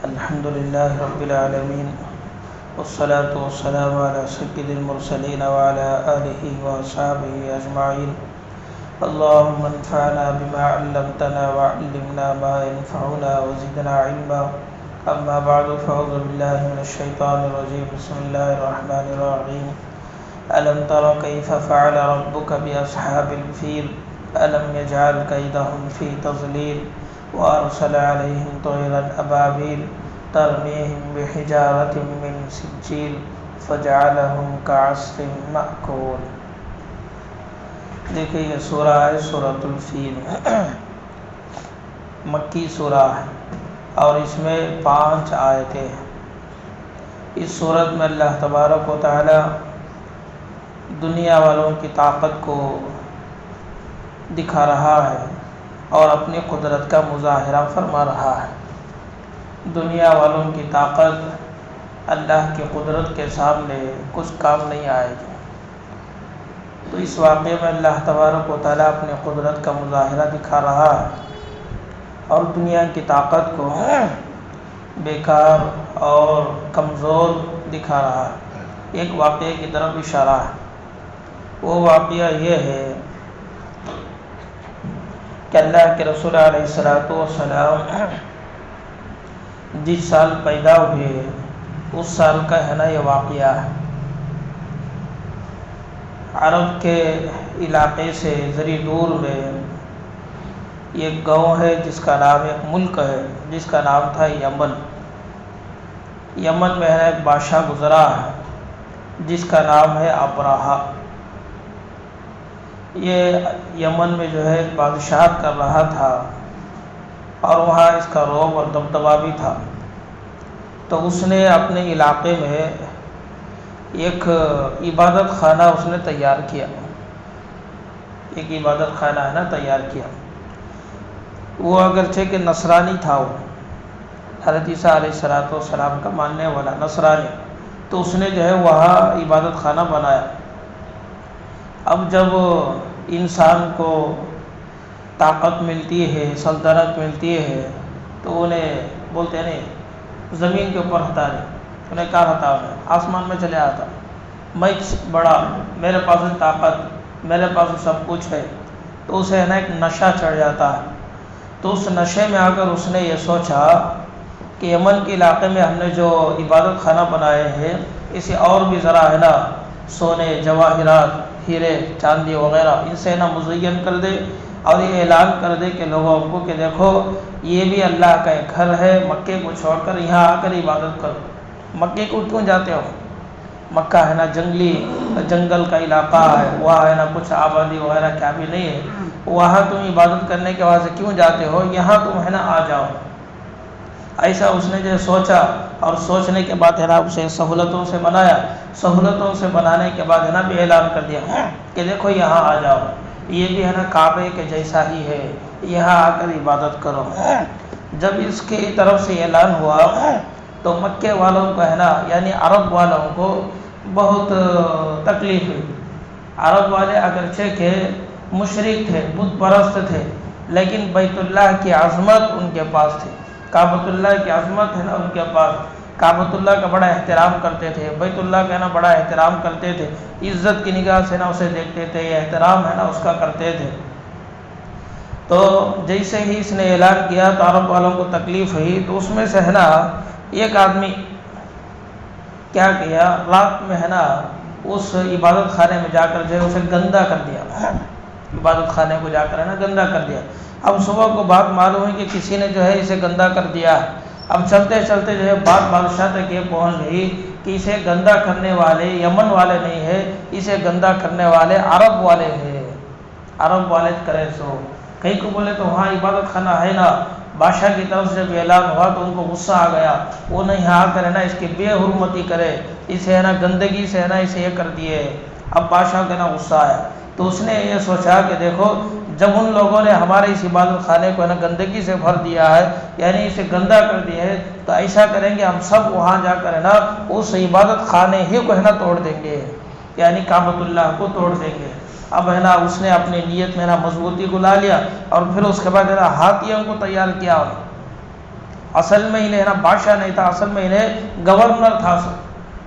الحمد لله رب العالمين والصلاة والسلام على سيد المرسلين وعلى آله وصحبه أجمعين. اللهم انفعنا بما علمتنا وعلمنا ما ينفعنا وزدنا علما. أما بعد فأعوذ بالله من الشيطان الرجيم. بسم الله الرحمن الرحيم. ألم تر كيف فعل ربك بأصحاب الفيل ألم يجعل كيدهم في تضليل وأرسل عليهم طيرا أبابيل ترميهم بحجارة من سجيل فجعلهم كعصف مأكول. دیکھیں یہ سورہ ہے سورۃ الفیل، مکی سورہ ہے اور اس میں 5 آیتیں ہیں. اس سورت میں اللہ تبارک و تعالی دنیا والوں کی طاقت کو دکھا رہا ہے اور اپنی قدرت کا مظاہرہ فرما رہا ہے. دنیا والوں کی طاقت اللہ کی قدرت کے سامنے کچھ کام نہیں آئے گی. تو اس واقعے میں اللہ تبارک و تعالیٰ اپنی قدرت کا مظاہرہ دکھا رہا ہے اور دنیا کی طاقت کو بیکار اور کمزور دکھا رہا ہے. ایک واقعے کی طرف اشارہ ہے. وہ واقعہ یہ ہے کہ اللہ کے رسول علیہ الصلوۃ والسلام جس سال پیدا ہوئے اس سال کا ہے نا یہ واقعہ ہے. عرب کے علاقے سے ذری دور میں ایک گاؤں ہے جس کا نام ایک ملک ہے جس کا نام تھا یمن. یمن میں ہے ایک بادشاہ گزرا ہے جس کا نام ہے ابرہہ. یہ یمن میں جو ہے بادشاہت کر رہا تھا اور وہاں اس کا رعب اور دبدبہ بھی تھا. تو اس نے اپنے علاقے میں ایک عبادت خانہ اس نے تیار کیا. ایک عبادت خانہ ہے نا تیار کیا. وہ اگرچہ کہ نصرانی تھا، وہ حضرت عیسیٰ علیہ السلام کا ماننے والا نصرانی. تو اس نے جو ہے وہاں عبادت خانہ بنایا. اب جب انسان کو طاقت ملتی ہے، سلطنت ملتی ہے، تو انہیں بولتے ہیں نہیں زمین کے اوپر ہٹا دے. انہیں کہا ہٹا ہے آسمان میں چلے آتا، میں بڑا، میرے پاس طاقت، میرے پاس سب کچھ ہے. تو اسے ہے نا ایک نشہ چڑھ جاتا ہے. تو اس نشے میں آ کر اس نے یہ سوچا کہ یمن کے علاقے میں ہم نے جو عبادت خانہ بنائے ہیں اسے اور بھی ذرا ہے نا سونے، جواہرات، ہیرے، چاندی وغیرہ ان سے نا مزین کر دے اور یہ اعلان کر دے کہ لوگوں کو کہ دیکھو یہ بھی اللہ کا ایک گھر ہے، مکے کو چھوڑ کر یہاں آ کر عبادت کرو. مکے کو کیوں جاتے ہو؟ مکہ ہے نا جنگل کا علاقہ ہے، وہاں ہے نا کچھ آبادی وغیرہ کیا بھی نہیں ہے. وہاں تم عبادت کرنے کے وہاں سے کیوں جاتے ہو؟ یہاں تم ہے نا آ جاؤ. ایسا اس نے جو سوچا اور سوچنے کے بعد ہے نا اسے سہولتوں سے بنایا. سہولتوں سے بنانے کے بعد ہے نا بھی اعلان کر دیا کہ دیکھو یہاں آ جاؤ، یہ بھی ہے نا کعبے کے جیسا ہی ہے، یہاں آ کر عبادت کرو. جب اس کی طرف سے اعلان ہوا تو مکے والوں کو ہے نا یعنی عرب والوں کو بہت تکلیف ہوئی. عرب والے اگرچہ کہ مشرک تھے، بت پرست تھے، لیکن بیت اللہ کی عظمت ان کے پاس تھی. کعبۃ اللہ کی عظمت ہے نا ان کے پاس. کعبۃ اللہ کا بڑا احترام کرتے تھے، بیت اللہ کا نا بڑا احترام کرتے تھے، عزت کی نگاہ سے نا اسے دیکھتے تھے، یہ احترام ہے نا اس کا کرتے تھے. تو جیسے ہی اس نے اعلان کیا تو عرب والوں کو تکلیف ہوئی. تو اس میں سے ہے نا ایک آدمی کیا کیا، رات میں ہے نا اس عبادت خانے میں جا کر جو ہے اسے گندا کر دیا. عبادت خانے کو جا کر ہے نا گندا کر دیا. اب صبح کو بات معلوم ہوئی کہ کسی نے جو ہے اسے گندا کر دیا. اب چلتے چلتے جو ہے بات بادشاہ تک یہ پہنچ گئی کہ اسے گندا کرنے والے یمن والے نہیں ہے، اسے گندا کرنے والے عرب والے ہیں. عرب والے کرے سو کہیں کو بولے تو وہاں عبادت خانہ ہے نا. بادشاہ کی طرف سے جب اعلان ہوا تو ان کو غصہ آ گیا. وہ نہیں آ کر ہے نا اس کی بے حرمتی کرے، اسے ہے نا گندگی سے ہے نا اسے یہ کر دیے. اب بادشاہ کا نا غصہ آیا. تو اس نے یہ سوچا کہ دیکھو جب ان لوگوں نے ہمارے اس عبادت خانے کو ہے نا گندگی سے بھر دیا ہے، یعنی اسے گندا کر دیا ہے، تو ایسا کریں گے ہم سب وہاں جا کر ہے نا اس عبادت خانے ہی کو ہے نا توڑ دیں گے، یعنی کعبۃ اللہ کو توڑ دیں گے. اب ہے نا اس نے اپنی نیت میں نا مضبوطی کو لا لیا اور پھر اس کے بعد ہے نا ہاتھیوں کو تیار کیا. اصل میں انہیں بادشاہ نہیں تھا، اصل میں انہیں گورنر تھا۔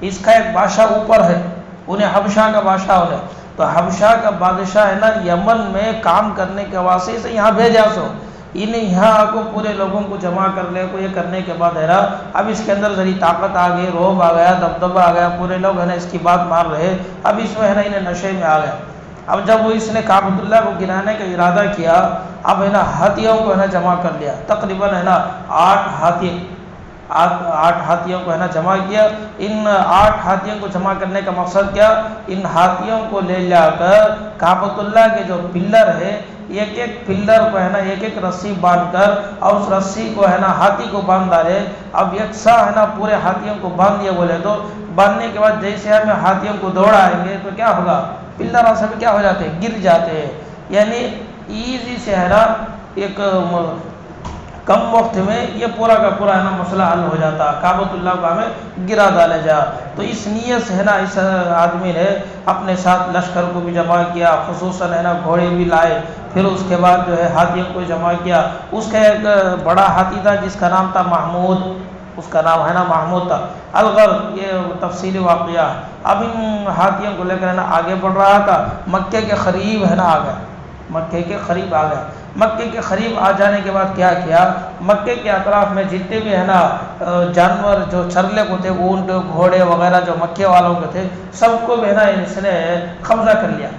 اس کا ایک بادشاہ اوپر ہے، انہیں حبشہ کا بادشاہ انہیں، تو حبشہ کا بادشاہ یمن میں کام کرنے کے واسطے سے یہاں بھیجا سو، انہیں یہاں کو پورے لوگوں کو جمع کر لے کو یہ کرنے کے بعد اب اس کے اندر ذری طاقت آ گئی، روب آ گیا، دبدبہ آ گیا، پورے لوگ اس کی بات مار رہے، اب اس میں انہیں نشے میں آ گئے۔ اب جب وہ اس نے کعبۃ اللہ کو گرانے کا ارادہ کیا، اب ہاتھیوں کو جمع کر لیا، تقریباً 8 ہاتھیوں کو جمع کیا۔ ان 8 ہاتھیوں کو جمع کرنے کا مقصد کیا، ان ہاتھیوں کو لے جا کر کعبۃ اللہ کے جو پلر ہے، ایک ایک پلر کو ایک ایک رسی باندھ کر، اور اس رسی کو ہاتھی کو باندھ ڈالے۔ اب یکساں پورے ہاتھیوں کو باندھ دیا بولے تو، باندھنے کے بعد جیسے ہم ہاتھیوں کو دوڑائیں گے تو کیا ہوگا، پلر اصل میں کیا ہو جاتے ہیں، گر جاتے ہیں، یعنی ایزی سے ایک کم وقت میں یہ پورا کا پورا مسئلہ حل ہو جاتا، کعبۃ اللہ کو ہمیں گرا ڈالا جا۔ تو اس نیت سے اس آدمی نے اپنے ساتھ لشکر کو بھی جمع کیا، خصوصاً گھوڑے بھی لائے، پھر اس کے بعد جو ہے ہاتھیوں کو جمع کیا۔ اس کا ایک بڑا ہاتھی تھا جس کا نام تھا محمود، اس کا نام محمود تھا الغر، یہ تفصیلی واقعہ۔ اب ان ہاتھیوں کو لے کر آگے بڑھ رہا تھا، مکے کے قریب آ گیا، مکے کے قریب آ گیا۔ مکے کے قریب آ جانے کے بعد کیا کیا، مکے کے اطراف میں جتنے بھی جانور جو چرلے کو تھے، اونٹ گھوڑے وغیرہ جو مکے والوں کے تھے، سب کو بھی اس نے قبضہ کر لیا،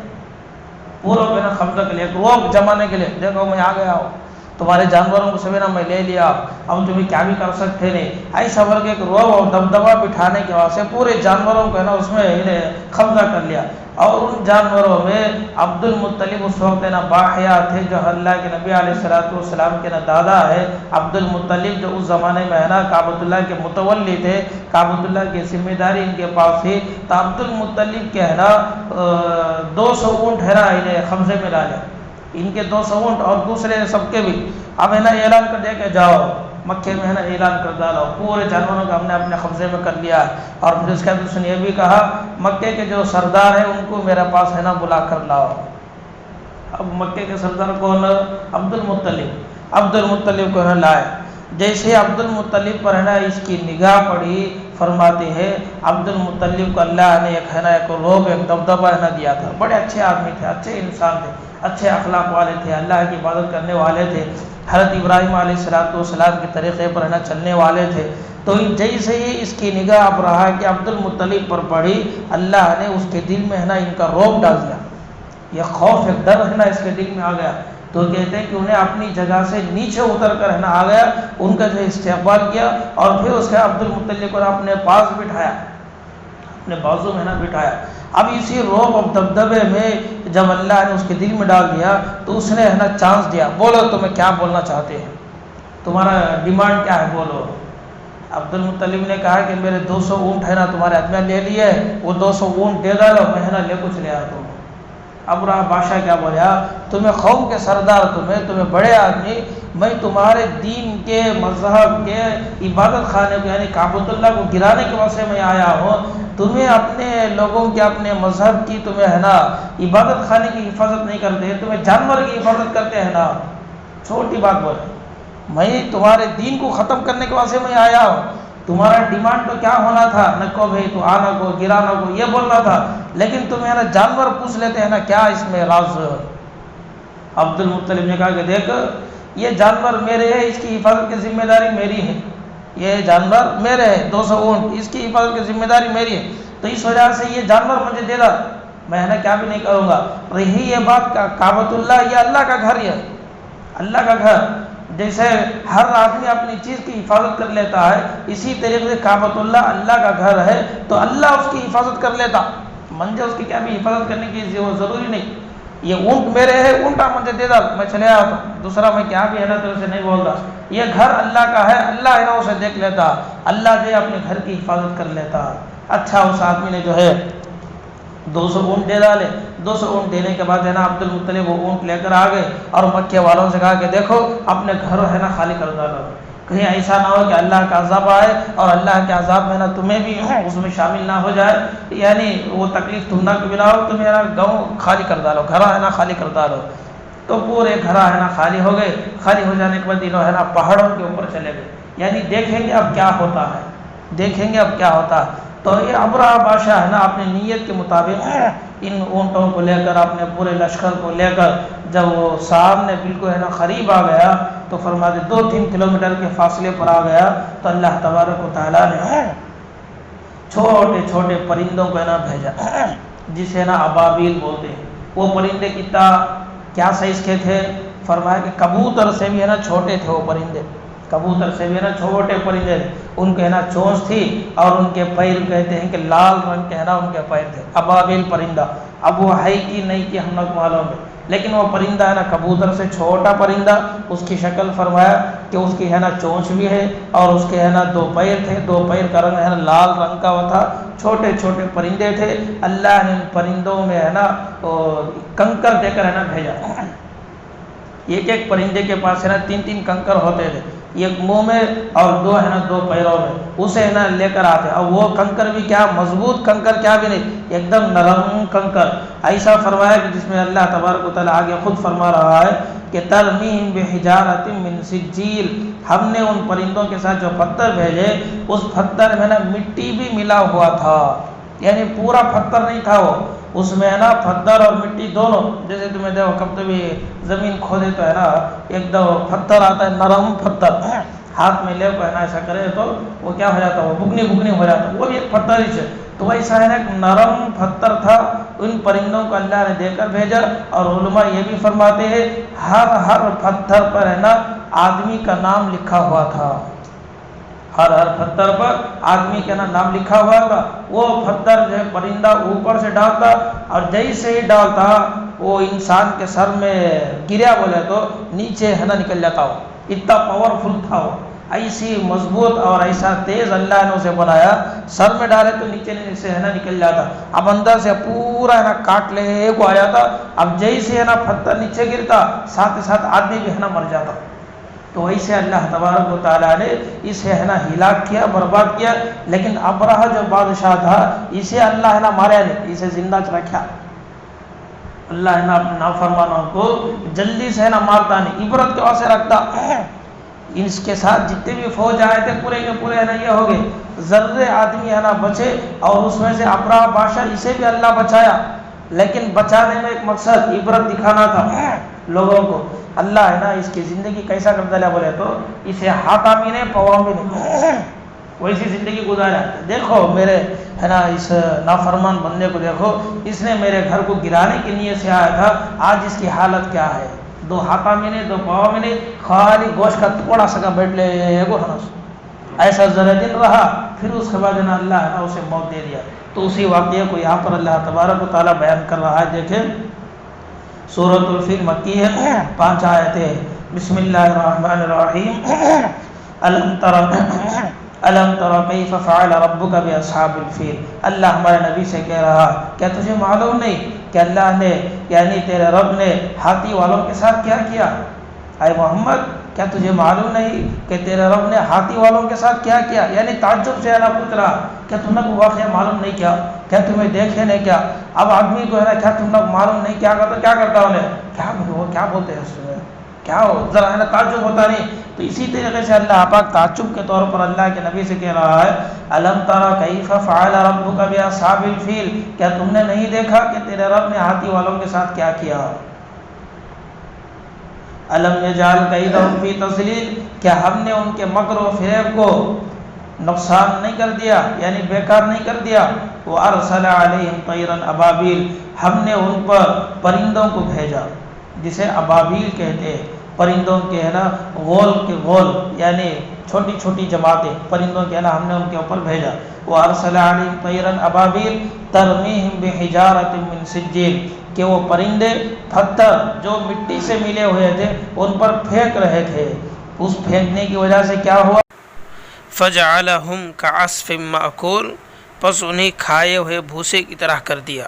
پوروں کو قبضہ کر لیا، روب جمانے کے لیے، دیکھو میں آ گیا ہوں، تمہارے جانوروں کو سبھی میں لے لیا، اب تمہیں کیا بھی کر سکتے نہیں، ایسا بول کے ایک روب اور دبدبہ بٹھانے کے واسطے پورے جانوروں کو اس میں انہیں قبضہ کر لیا۔ اور ان جانوروں میں عبد المطلب اس وقت باحیات تھے، جو اللہ کے نبی علیہ السلام کے دادا ہے، عبد المطلب جو اس زمانے میں کعبۃ اللہ کے متولی تھے، کعبۃ اللہ کی ذمہ داری ان کے پاس تھی، تو عبد المطلب کے 200 اونٹ انہیں قبضے میں ڈالے، ان کے 200 اونٹ اور دوسرے سب کے بھی۔ اب اعلان کر دیا کہ جاؤ مکے میں اعلان کر ڈالا، پورے جانوروں کو ہم نے اپنے قبضے میں کر لیا۔ اور پھر اس کے بعد اس نے یہ بھی کہا مکے کے جو سردار ہیں ان کو میرے پاس بلا کر لاؤ۔ اب مکے کے سردار کون، عبد المطلب کو لائے۔ جیسے عبد المطلب پر اس کی نگاہ پڑی، فرماتے ہیں عبد المطلب کو اللہ نے ایک روب، ایک دبدبہ دیا تھا، بڑے اچھے آدمی تھے، اچھے انسان تھے، اچھے اخلاق والے تھے، اللہ کی عبادت کرنے والے تھے، حضرت ابراہیم علیہ السلام کے طریقے پر چلنے والے تھے۔ تو جیسے ہی اس کی نگاہ اب رہا کہ عبد المطلب پر پڑی، اللہ نے اس کے دل میں ان کا روب ڈال دیا، یہ خوف، ایک ڈر اس کے دل میں آ گیا۔ تو کہتے ہیں کہ انہیں اپنی جگہ سے نیچے اتر کر آ گیا، ان کا جو استقبال کیا، اور پھر اس کے عبد المطلب کو اپنے پاس بٹھایا، اپنے بازو میں بٹھایا۔ اب اسی روب اور دبدبے میں جب اللہ نے اس کے دل میں ڈال دیا تو اس نے چانس دیا، بولو تمہیں کیا بولنا چاہتے ہیں، تمہارا ڈیمانڈ کیا ہے، بولو۔ عبد المطلب نے کہا کہ میرے 200 اونٹ تمہارے آدمی لے لیے، وہ 200 اونٹ دے ڈالو، میں لے کچھ لے آتا ہوں۔ اب رہا بادشاہ کیا بولا، تمہیں قوم کے سردار، تمہیں بڑے آدمی، میں تمہارے دین کے، مذہب کے، عبادت خانے کو یعنی کعبۃ اللہ کو گرانے کے واسطے میں آیا ہوں، تمہیں اپنے لوگوں کے، اپنے مذہب کی، تمہیں عبادت خانے کی حفاظت نہیں کرتے، تمہیں جانور کی حفاظت کرتے ہیں چھوٹی بات بولے، میں تمہارے دین کو ختم کرنے کے واسطے میں آیا ہوں، تمہارا ڈیمانڈ تو کیا ہونا تھا، نہ کو بھائی تو آنا کو گرانا کو یہ بولنا تھا، لیکن تمہیں جانور پوچھ لیتے ہیں کیا اس میں راز۔ عبد المطلب نے کہا کہ دیکھ یہ جانور میرے ہیں، اس کی حفاظت کی ذمہ داری میری ہے، یہ جانور میرے ہیں، 200 اونٹ، اس کی حفاظت کی ذمہ داری میری ہے، تو اس وجہ سے یہ جانور مجھے دے دا، میں کیا بھی نہیں کروں گا۔ رہی یہ بات کعبۃ اللہ، یہ اللہ کا گھر ہے، اللہ کا گھر، جیسے ہر آدمی اپنی چیز کی حفاظت کر لیتا ہے، اسی طریقے سے کعبۃ اللہ اللہ کا گھر ہے، تو اللہ اس کی حفاظت کر لیتا، منجھے اس کی کیا بھی حفاظت کرنے کی ضروری نہیں۔ یہ اونٹ میرے ہے، اونٹا مجھے دے دا، میں چلے آتا، دوسرا میں کیا بھی تو اسے نہیں بولتا، یہ گھر اللہ کا ہے، اللہ اسے دیکھ لیتا، اللہ جو اپنے گھر کی حفاظت کر لیتا۔ اچھا اس آدمی نے جو ہے 200 اونٹ دے ڈالے۔ 200 اونٹ دینے کے بعد عبد المطلب وہ اونٹ لے کر آ گئے اور مکے والوں سے کہا کہ دیکھو اپنے گھر خالی کر ڈالو، کہیں ایسا نہ ہو کہ اللہ کا عذاب آئے اور اللہ کے عذاب میں تمہیں بھی اس میں شامل نہ ہو جائے، یعنی وہ تکلیف تم نہ ملاؤ، تم گاؤں خالی کر ڈالو، گھر خالی کر ڈالو۔ تو پورے گھر خالی ہو گئے۔ خالی ہو جانے کے بعد انہوں پہاڑوں کے اوپر چلے گئے، یعنی دیکھیں گے اب کیا ہوتا ہے، دیکھیں گے اب کیا ہوتا ہے۔ تو یہ ابرہہ بادشاہ ہے نا اپنی نیت کے مطابق ان اونٹوں کو لے کر، اپنے پورے لشکر کو لے کر جب وہ سامنے بالکل ہے نا قریب آ گیا تو فرماتے 2-3 کلومیٹر کے فاصلے پر آ گیا تو اللہ تبارک و تعالیٰ نے چھوٹے چھوٹے پرندوں کو ہے نا بھیجا، جسے نا ابابیل بولتے ہیں۔ وہ پرندے کیا سائز کے تھے؟ فرمایا کہ کبوتر سے بھی ہے نا چھوٹے تھے وہ پرندے، کبوتر سے بھی ہے نا چھوٹے پرندے، ان کے ہے نا چونچ تھی اور ان کے پیر کہتے ہیں کہ لال رنگ کے ہے نا ان کے پیر تھے، ابابیل پرندہ۔ اب وہ ہے کہ نہیں کہ ہم لوگ معلوم ہے، لیکن وہ پرندہ ہے نا کبوتر سے چھوٹا پرندہ، اس کی شکل فرمایا کہ اس کی ہے نا چونچ بھی ہے اور اس کے ہے نا 2 پیر تھے، 2 پیر کا رنگ ہے نا لال رنگ کا وہ تھا، چھوٹے چھوٹے پرندے تھے۔ اللہ نے ان پرندوں میں ہے نا کنکر دے کر ہے نا بھیجا، ایک پرندے کے پاس ہے نا 3 کنکر ہوتے تھے، ایک منہ میں اور 2 ہے نا 2 پیروں میں، اسے ہے نا لے کر آتے۔ اور وہ کنکر بھی کیا مضبوط کنکر کیا بھی نہیں، ایک دم نرم کنکر، ایسا فرمایا کہ جس میں اللہ تبارک و تعالیٰ آگے خود فرما رہا ہے کہ ترمیم بحجارۃ من سجیل، ہم نے ان پرندوں کے ساتھ جو پتھر بھیجے اس پتھر میں نا مٹی بھی ملا ہوا تھا، یعنی پورا پتھر نہیں تھا وہ، اس میں ہے نا پتھر اور مٹی دونوں، جیسے تمہیں دیکھو کب بھی زمین کھودے تو ہے نا ایک دو پتھر آتا ہے نرم پتھر، ہاتھ میں لے کو ہے نا ایسا کرے تو وہ کیا ہو جاتا ہے، وہ بگنی ہو جاتا ہے، وہ بھی ایک پتھر ہی ہے۔ تو ویسا ہے نا ایک نرم پتھر تھا، ان پرندوں کو اللہ نے دے کر بھیجا۔ اور علماء یہ بھی فرماتے ہیں ہر پتھر پر ہے نا آدمی کا نام لکھا ہوا تھا، ہر پتھر پر آدمی کا نام لکھا ہوا تھا۔ وہ پتھر جو ہے پرندہ اوپر سے ڈالتا اور جیسے ہی ڈالتا وہ انسان کے سر میں گریا بولے تو نیچے ہے نا نکل جاتا، ہو اتنا پاورفل تھا وہ، ایسی مضبوط اور ایسا تیز اللہ نے اسے بنایا، سر میں ڈالے تو نیچے سے ہے نا نکل جاتا، اب اندر سے پورا ہے نا کاٹ لے کو آ جاتا، اب جیسے ہے نا پتھر نیچے گرتا ساتھ ہی ساتھ آدمی بھی ہے نا مر جاتا۔ تو ویسے اللہ تبارک و تعالیٰ نے اسے ہے نا ہلاک کیا، برباد کیا، لیکن ابرہہ جو بادشاہ تھا اسے اللہ ہے نا ماریا نہیں، اسے زندہ رکھا۔ اللہ ہے نا اپنے نافرمانوں کو جلدی سے ہے نا مارتا نہیں، عبرت کے واسطے رکھتا۔ اس کے ساتھ جتنے بھی فوج آئے تھے پورے کے پورے ہے نا یہ ہو گئے، ذرے آدمی ہے نا بچے، اور اس میں سے ابرہہ بادشاہ اسے بھی اللہ بچایا، لیکن بچانے میں ایک مقصد عبرت دکھانا تھا لوگوں کو۔ اللہ ہے نا اس کی زندگی کیسا کرتا ہے بولے تو اسے ہاتھا بھی نہیں پاؤں بھی نہیں، ویسی زندگی گزارا۔ دیکھو میرے ہے نا اس نافرمان بندے کو دیکھو، اس نے میرے گھر کو گرانے کی نیت سے آیا تھا، آج اس کی حالت کیا ہے، 2 ہاتھا میں نہیں 2 پاؤں میں نہیں، خالی گوشت کا ٹکڑا سا بیٹھ لے گو ہے نا، ایسا ذرا دن رہا، پھر اس کے بعد ہے نا اللہ ہے نا اسے موت دے دیا۔ تو اسی واقعے کو یہاں پر اللہ تبارک و تعالیٰ بیان کر رہا ہے۔ دیکھیں سورۃ الفیل مکی ہے، 5 آیتیں۔ بسم اللہ الرحمن الرحیم۔ الم تر کیف فعل ربک باصحاب الفیل، اللہ ہمارے نبی سے کہہ رہا کیا تجھے معلوم نہیں کہ اللہ نے یعنی تیرے رب نے ہاتھی والوں کے ساتھ کیا کیا؟ اے محمد کیا تجھے معلوم نہیں کہ تیرے رب نے ہاتھی والوں کے ساتھ کیا کیا؟ یعنی تعجب سے اللہ پوچھ رہا کیا تم نے کو واقعہ معلوم نہیں کیا تمہیں دیکھے نہیں کیا؟ اب آدمی کو ہے نا کیا تم نے معلوم نہیں کیا کرتا انہیں کیا بولتے ہیں اس میں کیا ہو ذرا ہے نا تعجب ہوتا نہیں۔ تو اسی طریقے سے اللہ پاک تعجب کے طور پر اللہ کے نبی سے کہہ رہا ہے الم تر کیف فعل ربک باصحاب الفیل، کیا تم نے نہیں دیکھا کہ تیرے رب نے ہاتھی والوں کے ساتھ کیا کیا؟ الم یجعل کیدہم فی تضلیل، کیا ہم نے ان کے مکر و فریب کو نقصان نہیں کر دیا یعنی بیکار نہیں کر دیا؟ وارسل علیہم طیرا ابابیل، ہم نے ان پر پرندوں کو بھیجا جسے ابابیل کہتے ہیں، پرندوں کے ہے نا غول یعنی چھوٹی چھوٹی جماعتیں پرندوں کے ہے نا ہم نے ان کے اوپر بھیجا۔ وارسل علیہم طیرا ابابیل ترمیہم بحجارۃ من سجیل، کہ وہ پرندے پتھر جو مٹی سے ملے ہوئے تھے ان پر پھینک رہے تھے، اس پھینکنے کی وجہ سے کیا ہوا فجعلہم کعصف مأکول، پس انہیں کھائے ہوئے بھوسے کی طرح کر دیا۔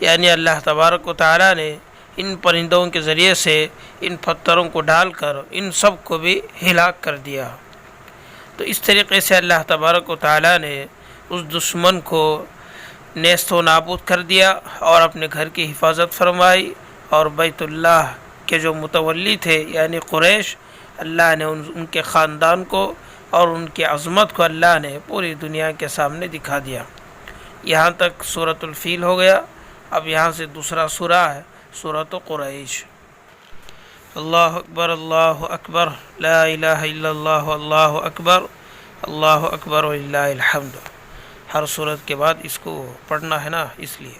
یعنی اللہ تبارک و تعالیٰ نے ان پرندوں کے ذریعے سے ان پتھروں کو ڈال کر ان سب کو بھی ہلاک کر دیا۔ تو اس طریقے سے اللہ تبارک و تعالیٰ نے اس دشمن کو نیست و نابود کر دیا اور اپنے گھر کی حفاظت فرمائی، اور بیت اللہ کے جو متولی تھے یعنی قریش، اللہ نے ان کے خاندان کو اور ان کی عظمت کو اللہ نے پوری دنیا کے سامنے دکھا دیا۔ یہاں تک سورۃ الفیل ہو گیا۔ اب یہاں سے دوسرا سورہ ہے سورۃ قریش۔ اللہ اکبر لا الہ الا اللہ اللہ اکبر وللہ الحمد۔ ہر سورت کے بعد اس کو پڑھنا ہے نا، اس لیے